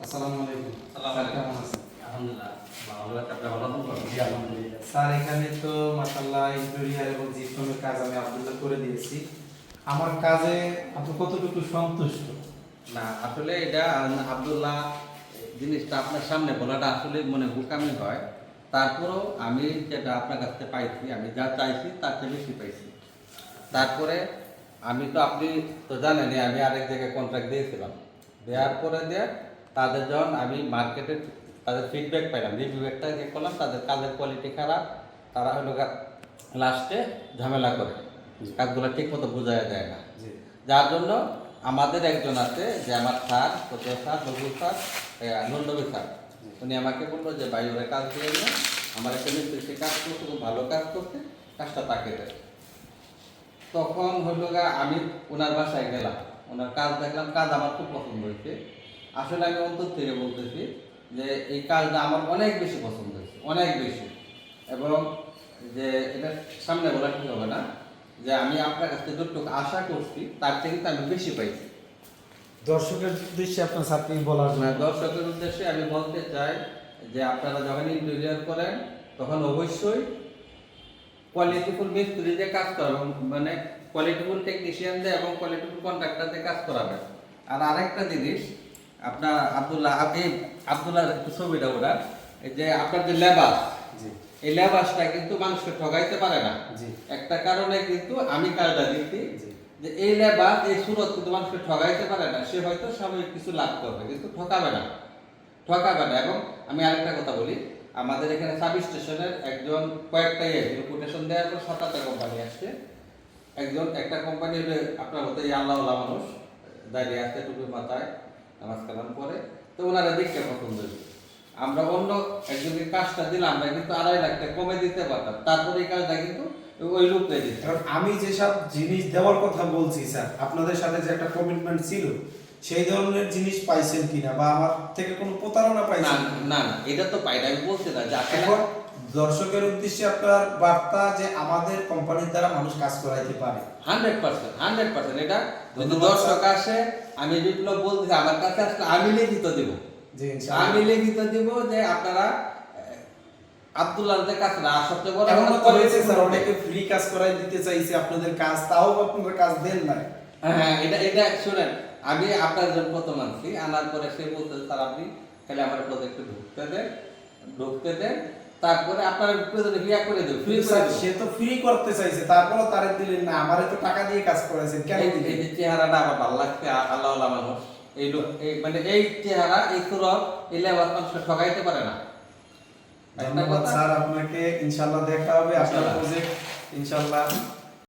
আসসালামু আলাইকুম। আসসালামু স্যার, আলাইকুম। কেমন আছেন? আলহামদুলিল্লাহ ভালো আছি, আপনি ভালো আছেন? জি, আলহামদুলিল্লাহ। স্যার, এখানে তো মাশাআল্লাহ ইন্টেরিয়র এবং জিপসামের কাজ আমি আব্দুল্লাহ করে দিয়েছি। আমার কাজে আপনি কতটুকু সন্তুষ্ট? না আসলে এটা আব্দুল্লাহ জিনিসটা আপনার সামনে বলাটা আসলে মনে বোকামি হয়। তারপরেও আমি যেটা আপনার কাছ থেকে পাইছি, আমি যা চাইছি তার চেয়ে বেশি পাইছি। তারপরে আমি তো আপনি তো জানেনই আমি আরেক জায়গায় কন্ট্রাক্ট দিয়েছিলাম, দেওয়ার পরে তাদের যখন আমি মার্কেটে তাদের ফিডব্যাক পাইলাম, রিভিউ একটা যে করলাম, তাদের কাজের কোয়ালিটি খারাপ, তারা হলো লাস্টে ঝামেলা করে, কাজগুলো ঠিক মতো বোঝা যায় না। জি। যার জন্য আমাদের একজন আছে যে আমার স্যার, কোথায় স্যার, নজরুল স্যার, নন্দবী স্যার, উনি আমাকে বললো যে ভাই ওরা কাজ দিয়ে নিয়ে আমার একটা মিস্ত্রি সে কাজ করছে, খুব ভালো কাজ করছে, কাজটা তাকে দেয়। তখন হইল আমি ওনার বাসায় গেলাম, ওনার কাজ দেখলাম, কাজ আমার খুব পছন্দ হয়েছে। আসলে আমি অন্তর থেকে বলতেছি যে এই কাজটা আমার অনেক বেশি পছন্দ হয়েছে, অনেক বেশি। এবং যে এটা সামনে বলা ঠিক হবে না যে আমি আপনার কাছ থেকে যতটুকু আশা করছি তার থেকে কিন্তু আমি বেশি পাইছি। দর্শকের উদ্দেশ্যে আপনার স্যারকে বলার জন্য দর্শকের উদ্দেশ্যে আমি বলতে চাই যে আপনারা যখন ইন্টেরিয়র করেন তখন অবশ্যই কোয়ালিটিফুল মিস্ত্রি দিয়ে কাজ করাবেন, মানে কোয়ালিটিফুল টেকনিশিয়ান দিয়ে এবং কোয়ালিটিফুল কন্ট্রাক্টর দিয়ে কাজ করাবেন। আর আরেকটা জিনিস, আপনার আব্দুল্লাহ একটু ছবিটা ওরা, এই যে আপনার যে লেবাস, জি এই লেবাসটা কিন্তু মানুষকে ঠগাইতে পারে না। জি একটা কারণে কিন্তু আমি কাজটা দিচ্ছি জি যে এই লেবাস, এই সুরত কিন্তু মানুষকে ঠগাইতে পারে না। সে হয়তো সাময়িক কিছু লাভ করবে কিন্তু ঠকাবে না, ঠকাবে না। এবং আমি আরেকটা কথা বলি, আমাদের এখানে সাব স্টেশনের একজন কয়েকটা রিপুটেশন দেওয়ার পর 7-8টা কোম্পানি আসছে। একটা কোম্পানি হলে আপনার হতে আল্লাহ মানুষ দাঁড়িয়ে আসছে টুপি মাথায়, নামাজ কালাম করে, তো ওনারা দেখতে পছন্দ হয়েছে। আমরা অন্য একজনকে কাজটা দিলাম, আমরা কিন্তু 2.5 লাখ টাকা কমে দিতে পারতাম, তারপরে এই কাজটা কিন্তু ওই লোকটাই দিতে। কারণ আমি যেসব জিনিস দেওয়ার কথা বলছি স্যার, আপনাদের সাথে যে একটা কমিটমেন্ট ছিল, সেই ধরনের জিনিস পাইছেন কিনা বা আমার থেকে কোনো প্রতারণা না পাইছেন? না না, এটা তো পাই না, আমি বলছি না যে এখন দর্শকের উদ্দেশ্যে আপনার বার্তা যে আমাদের কোম্পানির দ্বারা মানুষ কাজ করাইতে পারে। 100%, এটা যদি ধন্যবাদ দর্শক স্যার। আসে, আমি বিপ্লব বলতেছি আমার কাছে আসলে আমি লিখিত দিব, জি ইনশাআল্লাহ। আমি লিখিত দিব যে আপনারা আব্দুল্লাহর কাছে না, সবচেয়ে বড় এমনও কথা তো হয়েছে স্যার, অনেকে ফ্রি কাজ করাই দিতে চাইছে আপনাদের কাজ, তাও আপনারা কাজ দেন না। হ্যাঁ, এটা শুনেন, আমি আপনার জন্য প্রথম আনছি, আনার পরে সে বলতে স্যার আপনি খালি আমার প্রজেক্টে ঢুকতে দেন, তারপরে আপনার প্রয়োজনে ক্রিয়া করে দেব, ফ্রি করে স্যার দেব। সে তো ফ্রি করতে চাইছে, তারপরও তারে দিলেন না, আমারে তো টাকা দিয়ে কাজ করাইছেন, কেন এই দিলেন? যে চেহারাটা আমার ভালো লাগছে, আল্লাহ মানুষ, এই লোক, মানে এই চেহারা, এই সুরত, এই লেবাস মানুষকে ঠকাইতে পারে না। একটা ধন্যবাদ কথা, স্যার আপনাকে, ইনশাআল্লাহ দেখা হবে আপনার ইনশাআল্লাহ। প্রজেক্ট ইনশাআল্লাহ